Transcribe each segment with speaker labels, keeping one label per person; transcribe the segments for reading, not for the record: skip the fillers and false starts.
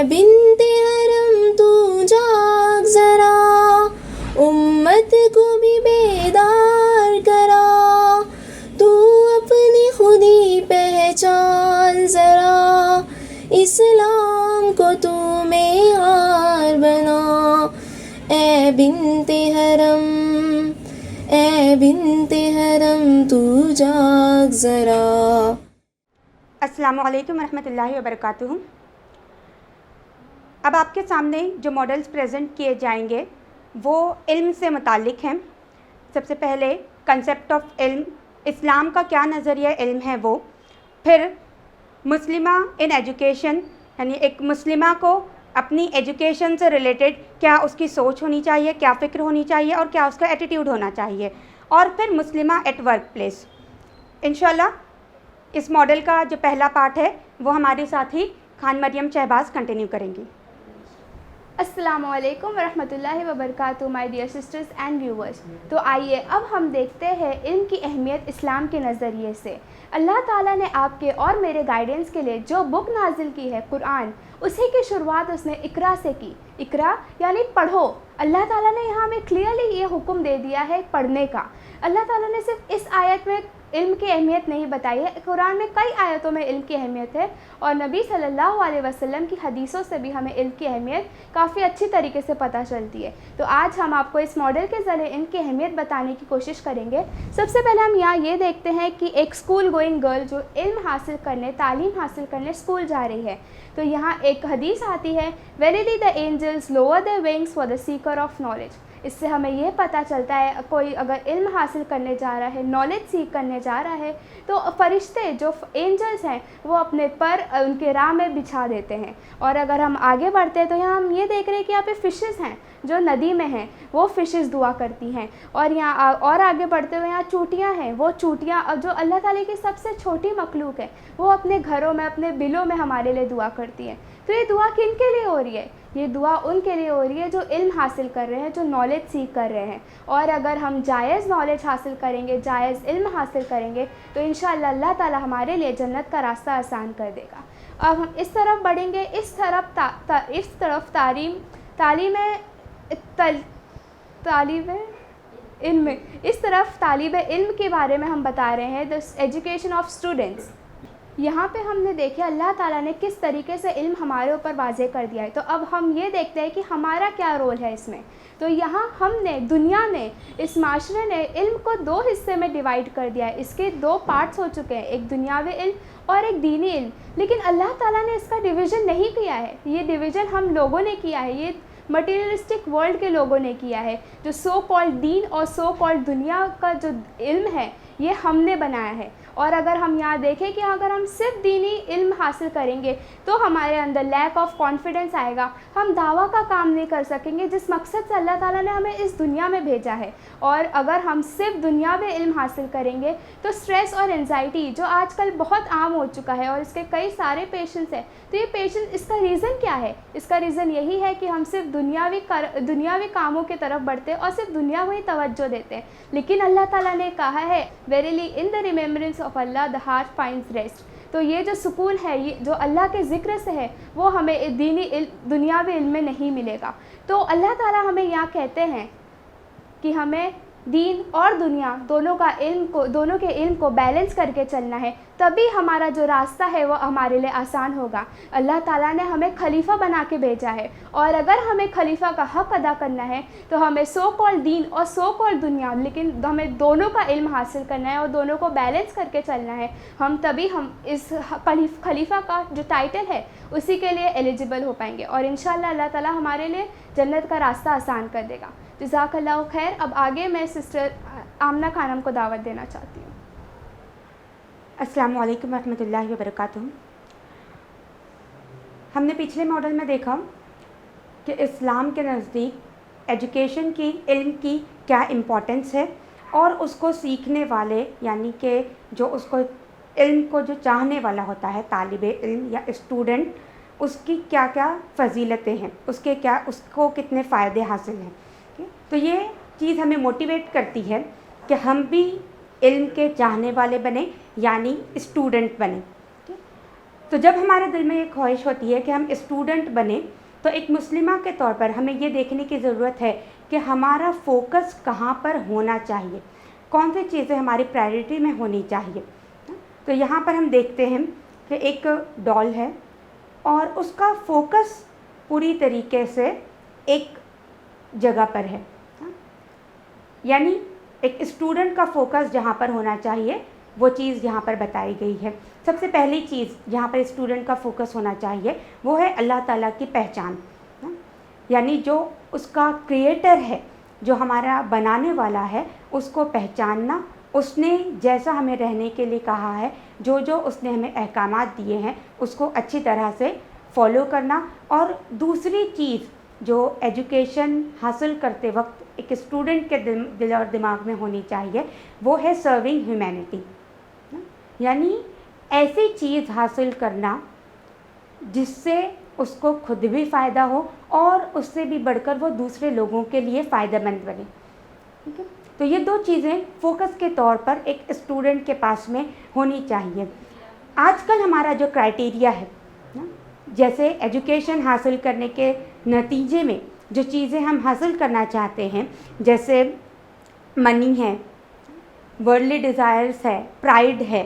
Speaker 1: بنت حرم تو جاگ ذرا، امت کو بھی بیدار کرا، تو اپنی خودی پہچان ذرا، اسلام کو تو معیار بنا، اے بنت حرم، اے بنت حرم تو جاگ ذرا۔
Speaker 2: السلام علیکم ورحمۃ اللہ وبرکاتہ۔ اب آپ کے سامنے جو ماڈلز پریزنٹ کیے جائیں گے وہ علم سے متعلق ہیں۔ سب سے پہلے کنسیپٹ آف علم، اسلام کا کیا نظریہ علم ہے وہ، پھر مسلمہ ان ایجوکیشن، یعنی ایک مسلمہ کو اپنی ایجوکیشن سے ریلیٹڈ کیا اس کی سوچ ہونی چاہیے، کیا فکر ہونی چاہیے اور کیا اس کا ایٹیٹیوڈ ہونا چاہیے، اور پھر مسلمہ ایٹ ورک پلیس۔ انشاءاللہ اس ماڈل کا جو پہلا پارٹ ہے وہ ہماری ساتھی خان مریم شہباز کنٹینیو کریں گی۔
Speaker 3: السلام علیکم ورحمۃ اللہ وبرکاتہ my dear sisters and viewers. تو آئیے اب ہم دیکھتے ہیں علم کی اہمیت اسلام کے نظریے سے۔ اللہ تعالیٰ نے آپ کے اور میرے گائیڈنس کے لیے جو بک نازل کی ہے قرآن، اسی کی شروعات اس نے اقرا سے کی۔ اقرا یعنی پڑھو۔ اللہ تعالیٰ نے یہاں ہمیں کلیئرلی یہ حکم دے دیا ہے پڑھنے کا۔ اللہ تعالیٰ نے صرف اس آیت میں علم کی اہمیت نہیں بتائی ہے، قرآن میں کئی آیتوں میں علم کی اہمیت ہے، اور نبی صلی اللہ علیہ وسلم کی حدیثوں سے بھی ہمیں علم کی اہمیت کافی اچھی طریقے سے پتہ چلتی ہے۔ تو آج ہم آپ کو اس ماڈل کے ذریعے علم کی اہمیت بتانے کی کوشش کریں گے۔ سب سے پہلے ہم یہاں یہ دیکھتے ہیں کہ ایک اسکول گوئنگ گرل جو علم حاصل کرنے، تعلیم حاصل کرنے اسکول جا رہی ہے، تو یہاں ایک حدیث آتی ہے Verily the angels lower their wings for the seeker of knowledge۔ اس سے ہمیں یہ پتہ چلتا ہے کوئی اگر علم حاصل کرنے جا رہا ہے، نالج سیکھ کرنے جا رہا ہے، تو فرشتے جو اینجلز ہیں وہ اپنے پر ان کے راہ میں بچھا دیتے ہیں۔ اور اگر ہم آگے بڑھتے ہیں تو یہاں ہم یہ دیکھ رہے ہیں کہ یہاں پہ فشز ہیں جو ندی میں ہیں، وہ فشز دعا کرتی ہیں، اور یہاں اور آگے بڑھتے ہوئے یہاں چوٹیاں ہیں، وہ چوٹیاں جو اللہ تعالیٰ کی سب سے چھوٹی مخلوق ہے، وہ اپنے گھروں میں، اپنے بلوں میں ہمارے لیے دعا کرتی ہیں۔ تو یہ دعا کن کے لیے ہو رہی ہے؟ یہ دعا ان کے لیے ہو رہی ہے جو علم حاصل کر رہے ہیں، جو نالج سیکھ کر رہے ہیں۔ اور اگر ہم جائز نالج حاصل کریں گے، جائز علم حاصل کریں گے، تو انشاءاللہ اللہ تعالیٰ ہمارے لیے جنت کا راستہ آسان کر دے گا۔ اب ہم اس طرف بڑھیں گے، اس طرف طالب علم کے بارے میں ہم بتا رہے ہیں، دس ایجوکیشن آف اسٹوڈنٹس۔ یہاں پہ ہم نے دیکھا اللہ تعالیٰ نے کس طریقے سے علم ہمارے اوپر واضح کر دیا ہے۔ تو اب ہم یہ دیکھتے ہیں کہ ہمارا کیا رول ہے اس میں۔ تو یہاں ہم نے، دنیا نے، اس معاشرے نے علم کو دو حصے میں ڈیوائیڈ کر دیا ہے۔ اس کے دو پارٹس ہو چکے ہیں، ایک دنیاوی علم اور ایک دینی علم، لیکن اللہ تعالیٰ نے اس کا ڈویژن نہیں کیا ہے۔ یہ ڈویژن ہم لوگوں نے کیا ہے، یہ مٹیریلسٹک ورلڈ کے لوگوں نے کیا ہے۔ جو سو کالڈ دین اور سو کالڈ دنیا کا جو علم ہے یہ ہم نے بنایا ہے۔ اور اگر ہم یہاں دیکھیں کہ اگر ہم صرف دینی علم حاصل کریں گے تو ہمارے اندر لیک آف کانفیڈنس آئے گا، ہم دعویٰ کا کام نہیں کر سکیں گے جس مقصد سے اللہ تعالیٰ نے ہمیں اس دنیا میں بھیجا ہے۔ اور اگر ہم صرف دنیاوی علم حاصل کریں گے تو سٹریس اور انزائٹی جو آج کل بہت عام ہو چکا ہے اور اس کے کئی سارے پیشنٹس ہیں، تو یہ پیشنٹ اس کا ریزن کیا ہے؟ اس کا ریزن یہی ہے کہ ہم صرف دنیاوی کاموں کی طرف بڑھتے اور صرف دنیا کو ہی توجہ دیتے ہیں۔ لیکن اللہ تعالیٰ نے کہا ہے Verily in the remembrance of Allah the heart finds rest۔ تو یہ جو سکون ہے، یہ جو اللہ کے ذکر سے ہے، وہ ہمیں دنیاوی علم میں نہیں ملے گا۔ تو اللہ تعالیٰ ہمیں یہاں کہتے ہیں کہ ہمیں دین اور دنیا دونوں کے علم کو بیلنس کر کے چلنا ہے، تبھی ہمارا جو راستہ ہے وہ ہمارے لیے آسان ہوگا۔ اللہ تعالیٰ نے ہمیں خلیفہ بنا کے بھیجا ہے، اور اگر ہمیں خلیفہ کا حق ادا کرنا ہے تو ہمیں سو کال دین اور سو کال دنیا، لیکن ہمیں دونوں کا علم حاصل کرنا ہے اور دونوں کو بیلنس کر کے چلنا ہے، تبھی ہم اس خلیفہ کا جو ٹائٹل ہے اسی کے لیے ایلیجیبل ہو پائیں گے، اور انشاءاللہ اللہ تعالیٰ ہمارے لیے جنت کا راستہ آسان کر دے گا۔ جزاک اللہ خیر۔ اب آگے میں سسٹر آمنہ خانم کو دعوت دینا چاہتی ہوں۔
Speaker 2: السلام علیکم ورحمۃ اللہ وبرکاتہ۔ ہم نے پچھلے ماڈل میں دیکھا کہ اسلام کے نزدیک ایجوکیشن کی، علم کی کیا امپورٹنس ہے، اور اس کو سیکھنے والے، یعنی کہ جو اس کو علم کو جو چاہنے والا ہوتا ہے، طالب علم یا اسٹوڈنٹ، اس کی کیا کیا فضیلتیں ہیں، اس کو کتنے فائدے حاصل ہیں۔ تو یہ چیز ہمیں موٹیویٹ کرتی ہے کہ ہم بھی علم کے چاہنے والے بنیں، یعنی اسٹوڈنٹ بنیں۔ तो जब हमारे दिल में ये ख्वाहिश होती है कि हम स्टूडेंट बने, तो एक मुस्लिमा के तौर पर हमें ये देखने की ज़रूरत है कि हमारा फोकस कहाँ पर होना चाहिए, कौन सी चीज़ें हमारी प्रायोरिटी में होनी चाहिए। तो यहाँ पर हम देखते हैं कि एक डॉल है और उसका फोकस पूरी तरीके से एक जगह पर है, यानी एक स्टूडेंट का फोकस जहाँ पर होना चाहिए वो चीज़ यहाँ पर बताई गई है। सबसे पहली चीज़ जहाँ पर स्टूडेंट का फोकस होना चाहिए वो है अल्लाह ताला की पहचान, यानी जो उसका क्रिएटर है, जो हमारा बनाने वाला है, उसको पहचानना, उसने जैसा हमें रहने के लिए कहा है, जो जो उसने हमें अहकामात दिए हैं उसको अच्छी तरह से फॉलो करना। और दूसरी चीज़ जो एजुकेशन हासिल करते वक्त एक स्टूडेंट के दिल और दिमाग में होनी चाहिए वो है सर्विंग ह्यूमैनिटी, यानी ऐसी चीज़ हासिल करना जिससे उसको खुद भी फ़ायदा हो और उससे भी बढ़कर वो दूसरे लोगों के लिए फ़ायदेमंद बने। ठीक है, तो ये दो चीज़ें फोकस के तौर पर एक स्टूडेंट के पास में होनी चाहिए। आजकल हमारा जो क्राइटेरिया है ना, जैसे एजुकेशन हासिल करने के नतीजे में जो चीज़ें हम हासिल करना चाहते हैं, जैसे मनी है, वर्ल्डली डिज़ायर्स है, प्राइड है,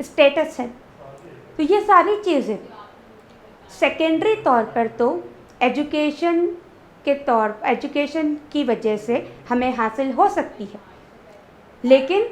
Speaker 2: स्टेटस है, तो ये सारी चीज़ें सेकेंडरी तौर पर तो एजुकेशन की वजह से हमें हासिल हो सकती है, लेकिन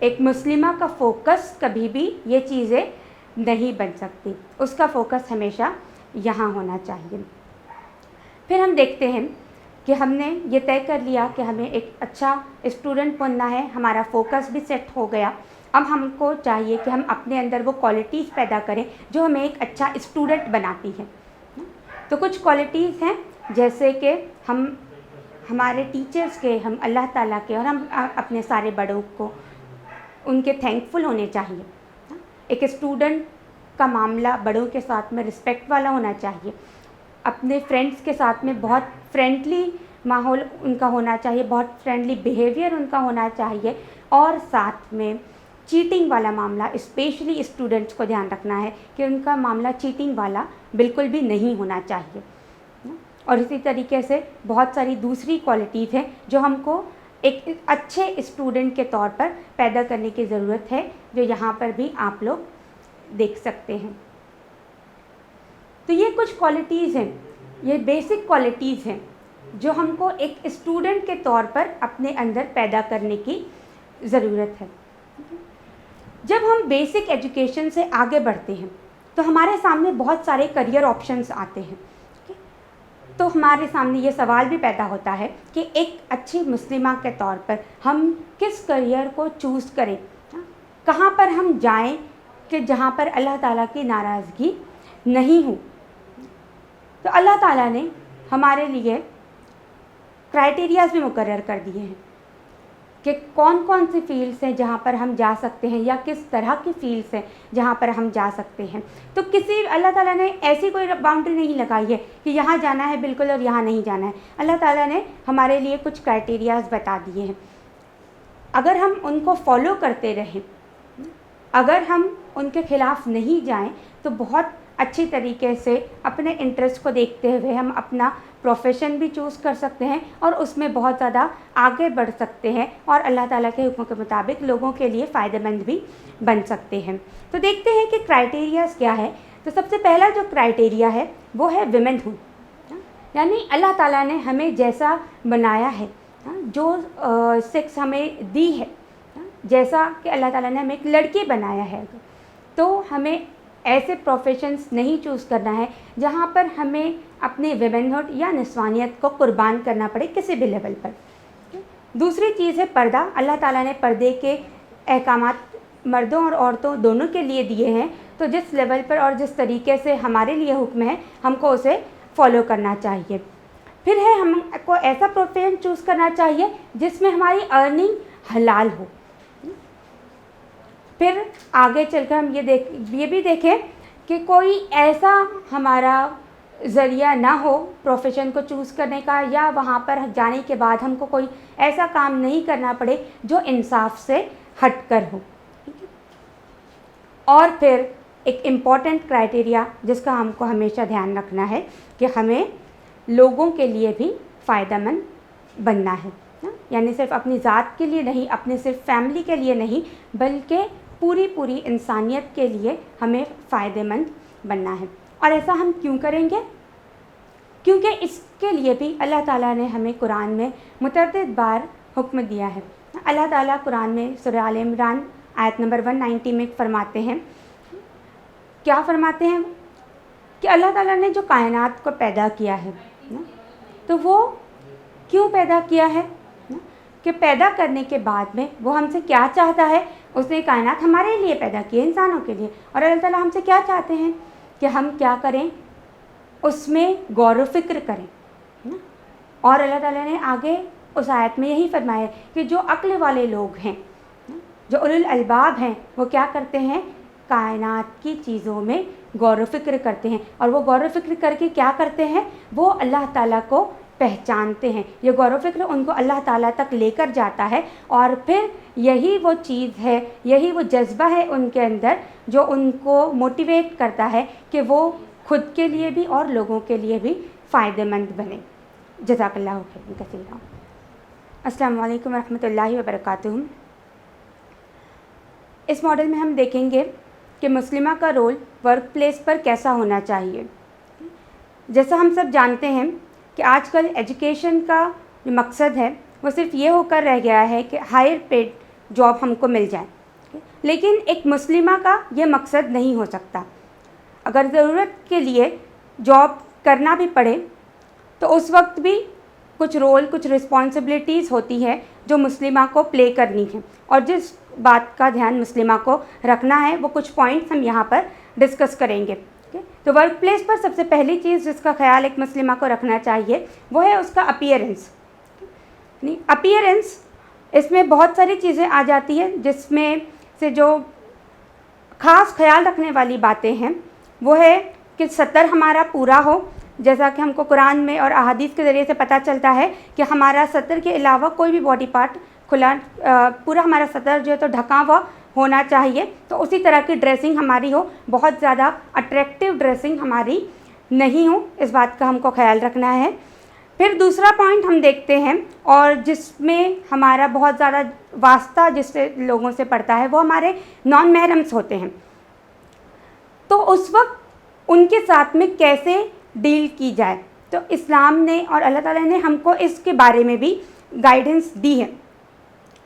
Speaker 2: एक मुस्लिमा का फोकस कभी भी ये चीज़ें नहीं बन सकती, उसका फोकस हमेशा यहाँ होना चाहिए। फिर हम देखते हैं कि हमने ये तय कर लिया कि हमें एक अच्छा स्टूडेंट बनना है, हमारा फोकस भी सेट हो गया। अब हमको चाहिए कि हम अपने अंदर वो क्वालिटीज़ पैदा करें जो हमें एक अच्छा स्टूडेंट बनाती हैं। तो कुछ क्वालिटीज़ हैं जैसे कि हम हमारे टीचर्स के, हम अल्लाह ताला के और हम अपने सारे बड़ों को उनके थैंकफुल होने चाहिए। एक स्टूडेंट का मामला बड़ों के साथ में रिस्पेक्ट वाला होना चाहिए, अपने फ्रेंड्स के साथ में बहुत फ्रेंडली माहौल उनका होना चाहिए, बहुत फ्रेंडली बिहेवियर उनका होना चाहिए, और साथ में चीटिंग वाला मामला स्पेशली स्टूडेंट्स को ध्यान रखना है कि उनका मामला चीटिंग वाला बिल्कुल भी नहीं होना चाहिए। और इसी तरीके से बहुत सारी दूसरी क्वालिटीज़ हैं जो हमको एक अच्छे स्टूडेंट के तौर पर पैदा करने की ज़रूरत है, जो यहाँ पर भी आप लोग देख सकते हैं। तो ये कुछ क्वालिटीज़ हैं, ये बेसिक क्वालिटीज़ हैं जो हमको एक स्टूडेंट के तौर पर अपने अंदर पैदा करने की ज़रूरत है। जब हम बेसिक एजुकेशन से आगे बढ़ते हैं तो हमारे सामने बहुत सारे करियर ऑप्शंस आते हैं। तो हमारे सामने ये सवाल भी पैदा होता है कि एक अच्छी मुस्लिमा के तौर पर हम किस करियर को चूज़ करें, कहाँ पर हम जाएं कि जहाँ पर अल्लाह ताला की नाराज़गी नहीं हो। तो अल्लाह ताला ने हमारे लिए क्राइटेरियाज़ भी मुकर्रर कर दिए हैं कि कौन कौन सी फील्ड्स हैं जहाँ पर हम जा सकते हैं या किस तरह की फील्ड्स हैं जहाँ पर हम जा सकते हैं। तो किसी अल्लाह ताला ने ऐसी कोई बाउंड्री नहीं लगाई है कि यहाँ जाना है बिल्कुल और यहाँ नहीं जाना है। अल्लाह ताला ने हमारे लिए कुछ क्राइटेरियाज़ बता दिए हैं, अगर हम उनको फॉलो करते रहें, अगर हम उनके ख़िलाफ़ नहीं जाएं, तो बहुत अच्छी तरीके से अपने इंटरेस्ट को देखते हुए हम अपना प्रोफेशन भी चूज़ कर सकते हैं और उसमें बहुत ज़्यादा आगे बढ़ सकते हैं और अल्लाह ताला के हुक्म के मुताबिक लोगों के लिए फ़ायदेमंद भी बन सकते हैं। तो देखते हैं कि क्राइटेरियाज़ क्या है। तो सबसे पहला जो क्राइटेरिया है वो है विमेनहुड, यानी अल्लाह ताला ने हमें जैसा बनाया है, जो सेक्स हमें दी है, जैसा कि अल्लाह ताला ने हमें एक लड़की बनाया है, तो हमें ऐसे प्रोफेशंस नहीं चूज़ करना है जहाँ पर हमें अपने विमेनहुड या निस्वानियत को कुर्बान करना पड़े किसी भी लेवल पर। दूसरी चीज़ है पर्दा। अल्लाह ताला ने पर्दे के अहकामात मर्दों और औरतों दोनों के लिए दिए हैं, तो जिस लेवल पर और जिस तरीके से हमारे लिए हुक्म है हमको उसे फॉलो करना चाहिए। फिर है हमको ऐसा प्रोफेशन चूज़ करना चाहिए जिसमें हमारी अर्निंग हलाल हो। फिर आगे चलकर हम ये भी देखें कि कोई ऐसा हमारा ज़रिया ना हो प्रोफेशन को चूज़ करने का, या वहाँ पर जाने के बाद हमको कोई ऐसा काम नहीं करना पड़े जो इंसाफ से हटकर हो। और फिर एक इम्पॉर्टेंट क्राइटेरिया जिसका हमको हमेशा ध्यान रखना है कि हमें लोगों के लिए भी फ़ायदेमंद बनना है ना, यानी सिर्फ अपनी ज़ात के लिए नहीं, अपने सिर्फ फैमिली के लिए नहीं, बल्कि पूरी इंसानियत के लिए हमें फ़ायदेमंद बनना है। और ऐसा हम क्यों करेंगे? क्योंकि इसके लिए भी अल्लाह ताला ने हमें कुरान में मुतअद्दिद बार हुक्म दिया है। अल्लाह ताला कुरान में सूरह आल इमरान आयत नंबर 190 में फरमाते हैं, क्या फरमाते हैं कि अल्लाह ताला ने जो कायनात को पैदा किया है ना, तो वो क्यों पैदा किया है ना, कि पैदा करने के बाद में वो हमसे क्या चाहता है। उसने कायनात हमारे लिए पैदा की है, इंसानों के लिए, और अल्लाह ताला हमसे क्या चाहते हैं कि हम क्या करें, उसमें गौर व फिक्र करें ना। और अल्लाह ताला ने आगे उस आयत में यही फरमाया कि जो अक्ल वाले लोग हैं, जो उलुल अलबाब हैं, वो क्या करते हैं, कायनात की चीज़ों में गौर व फिक्र करते हैं। और वो गौर व फिक्र करके क्या करते हैं, वो अल्लाह ताला को पहचानते हैं। ये गौर व फिक्र उनको अल्लाह ताला तक लेकर जाता है, और फिर यही वो चीज़ है, यही वो जज्बा है उनके अंदर जो उनको मोटिवेट करता है कि वो खुद के लिए भी और लोगों के लिए भी फ़ायदेमंद बने। जज़ाकल्लाहु खैरन कसीरा। अस्सलामु अलैकुम रहमतुल्लाहि व बरकातुहू। इस मॉडल में हम देखेंगे कि मुस्लिमा का रोल वर्क प्लेस पर कैसा होना चाहिए। जैसा हम सब जानते हैं कि आजकल एजुकेशन का जो मकसद है वो सिर्फ ये होकर रह गया है कि हायर पेड जॉब हमको मिल जाए, लेकिन एक मुस्लिमा का ये मकसद नहीं हो सकता। अगर ज़रूरत के लिए जॉब करना भी पड़े तो उस वक्त भी कुछ रोल, कुछ रिस्पॉन्सिबिलिटीज़ होती है जो मुस्लिमा को प्ले करनी है, और जिस बात का ध्यान मुस्लिमा को रखना है वो कुछ पॉइंट्स हम यहाँ पर डिस्कस करेंगे। तो वर्क प्लेस पर सबसे पहली चीज़ जिसका ख्याल एक मुस्लिमा को रखना चाहिए वो है उसका अपीयरेंस। अपीयरेंस, इसमें बहुत सारी चीज़ें आ जाती हैं, जिसमें से जो ख़ास ख्याल रखने वाली बातें हैं वो है कि सतर हमारा पूरा हो, जैसा कि हमको कुरान में और अहादीस के ज़रिए से पता चलता है कि हमारा सतर के अलावा कोई भी बॉडी पार्ट खुला, पूरा हमारा सतर जो है तो ढका हुआ होना चाहिए। तो उसी तरह की ड्रेसिंग हमारी हो, बहुत ज़्यादा अट्रैक्टिव ड्रेसिंग हमारी नहीं हो, इस बात का हमको ख्याल रखना है। फिर दूसरा पॉइंट हम देखते हैं, और जिसमें हमारा बहुत ज़्यादा वास्ता जिससे लोगों से पड़ता है, वो हमारे नॉन महरम्स होते हैं। तो उस वक्त उनके साथ में कैसे डील की जाए, तो इस्लाम ने और अल्लाह ताला ने हमको इसके बारे में भी गाइडेंस दी है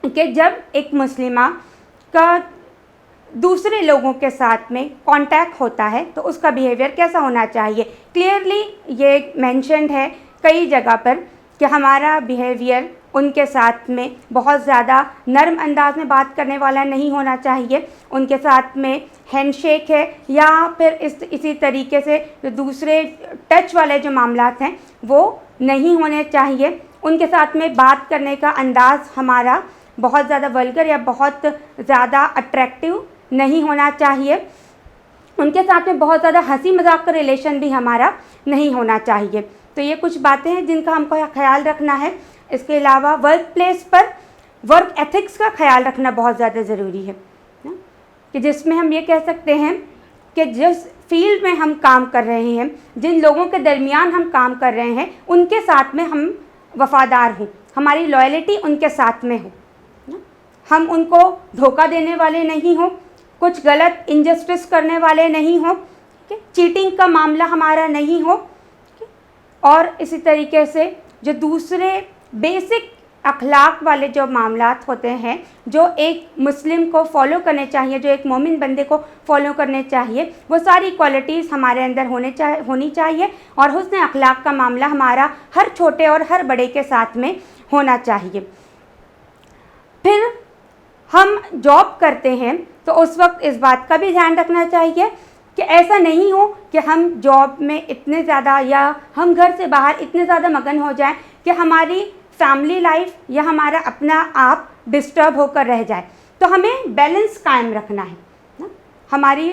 Speaker 2: कि जब एक मुस्लिमा का दूसरे लोगों के साथ में कांटेक्ट होता है तो उसका बिहेवियर कैसा होना चाहिए। क्लियरली ये मेंशन्ड है कई जगह पर कि हमारा बिहेवियर उनके साथ में बहुत ज़्यादा नरम अंदाज में बात करने वाला नहीं होना चाहिए, उनके साथ में हैंडशेक है या फिर इसी तरीके से जो दूसरे टच वाले जो मामलात हैं वो नहीं होने चाहिए। उनके साथ में बात करने का अंदाज़ हमारा बहुत ज़्यादा वल्गर या बहुत ज़्यादा अट्रैक्टिव नहीं होना चाहिए। उनके साथ में बहुत ज़्यादा हंसी मजाक का रिलेशन भी हमारा नहीं होना चाहिए। तो ये कुछ बातें हैं जिनका हमको ख्याल रखना है। इसके अलावा वर्क प्लेस पर वर्क एथिक्स का ख्याल रखना बहुत ज़्यादा ज़रूरी है ना? कि जिसमें हम ये कह सकते हैं कि जिस फील्ड में हम काम कर रहे हैं, जिन लोगों के दरमियान हम काम कर रहे हैं, उनके साथ में हम वफ़ादार हों, हमारी लॉयल्टी उनके साथ में हो, हम उनको धोखा देने वाले नहीं हों, कुछ गलत इनजस्टिस करने वाले नहीं हों, चीटिंग का मामला हमारा नहीं हो, और इसी तरीके से जो दूसरे बेसिक अखलाक वाले जो मामलात होते हैं जो एक मुस्लिम को फॉलो करने चाहिए, जो एक मोमिन बंदे को फॉलो करने चाहिए, वो सारी क्वालिटीज़ हमारे अंदर होनी चाहिए। और हुस्न अखलाक का मामला हमारा हर छोटे और हर बड़े के साथ में होना चाहिए। फिर हम जॉब करते हैं तो उस वक्त इस बात का भी ध्यान रखना चाहिए कि ऐसा नहीं हो कि हम जॉब में इतने ज़्यादा या हम घर से बाहर इतने ज़्यादा मगन हो जाएं कि हमारी फैमिली लाइफ या हमारा अपना आप डिस्टर्ब होकर रह जाए। तो हमें बैलेंस कायम रखना है ना, हमारी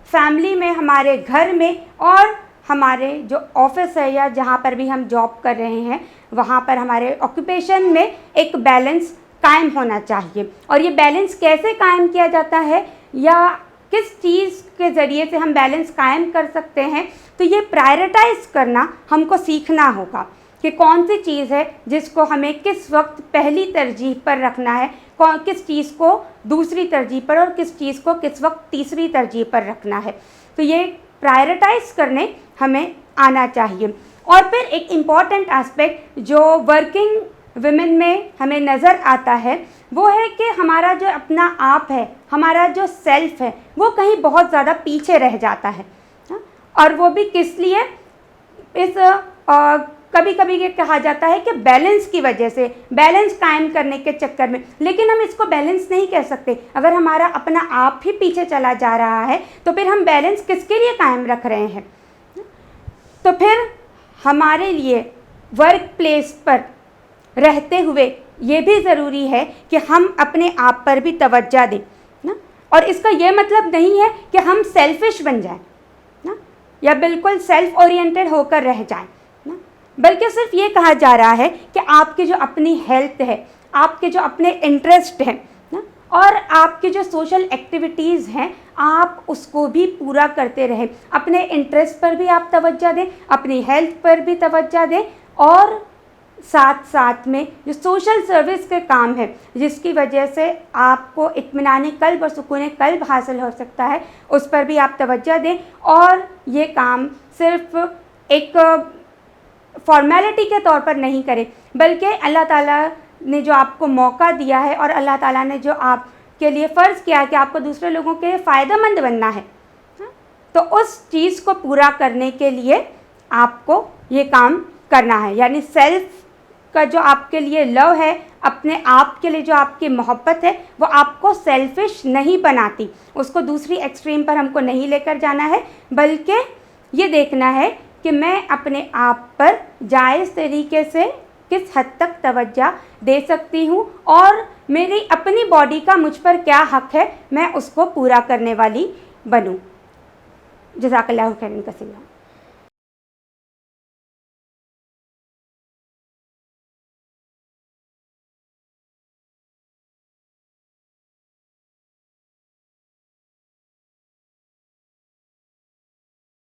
Speaker 2: फैमिली में, हमारे घर में और हमारे जो ऑफिस है या जहाँ पर भी हम जॉब कर रहे हैं वहाँ पर हमारे ऑक्यूपेशन में एक बैलेंस कायम होना चाहिए। और ये बैलेंस कैसे कायम किया जाता है या किस चीज़ के ज़रिए से हम बैलेंस कायम कर सकते हैं, तो ये प्रायोरिटाइज करना हमको सीखना होगा कि कौन सी चीज़ है जिसको हमें किस वक्त पहली तरजीह पर रखना है, किस चीज़ को दूसरी तरजीह पर और किस चीज़ को किस वक्त तीसरी तरजीह पर रखना है। तो ये प्रायोरिटाइज करने हमें आना चाहिए। और फिर एक इम्पॉर्टेंट एस्पेक्ट जो वर्किंग विमेन में हमें नज़र आता है वो है कि हमारा जो अपना आप है, हमारा जो सेल्फ है, वो कहीं बहुत ज़्यादा पीछे रह जाता है। और वो भी किस लिए? इस कभी कभी ये कहा जाता है कि बैलेंस की वजह से, बैलेंस कायम करने के चक्कर में। लेकिन हम इसको बैलेंस नहीं कह सकते। अगर हमारा अपना आप ही पीछे चला जा रहा है तो फिर हम बैलेंस किसके लिए कायम रख रहे हैं? तो फिर हमारे लिए वर्क प्लेस पर रहते हुए ये भी ज़रूरी है कि हम अपने आप पर भी तवज्जो दें ना। और इसका ये मतलब नहीं है कि हम सेल्फिश बन जाएं ना, या बिल्कुल सेल्फ ओरिएंटेड होकर रह जाएं ना, बल्कि सिर्फ ये कहा जा रहा है कि आपकी जो अपनी हेल्थ है, आपके जो अपने इंटरेस्ट हैं ना, और आपकी जो सोशल एक्टिविटीज़ हैं, आप उसको भी पूरा करते रहें। अपने इंटरेस्ट पर भी आप तवज्जो दें, अपनी हेल्थ पर भी तवज्जो दें, और साथ साथ में जो सोशल सर्विस के काम है जिसकी वजह से आपको इत्मीनान क़ल्ब और सुकून क़ल्ब हासिल हो सकता है, उस पर भी आप तवज्जो दें। और ये काम सिर्फ एक फॉर्मेलिटी के तौर पर नहीं करें, बल्कि अल्लाह ताला ने जो आपको मौका दिया है और अल्लाह ताला ने जो आपके लिए फ़र्ज़ किया है कि आपको दूसरे लोगों के फ़ायदेमंद बनना है, तो उस चीज़ को पूरा करने के लिए आपको ये काम करना है। यानी सेल्फ का जो आपके लिए लव है, अपने आप के लिए जो आपकी मोहब्बत है, वो आपको सेल्फिश नहीं बनाती। उसको दूसरी एक्सट्रीम पर हमको नहीं लेकर जाना है, बल्कि ये देखना है कि मैं अपने आप पर जायज़ तरीके से किस हद तक तवज्जो दे सकती हूँ और मेरी अपनी बॉडी का मुझ पर क्या हक़ है, मैं उसको पूरा करने वाली बनूँ। जज़ाकल्लाहु खैरन कसीरा।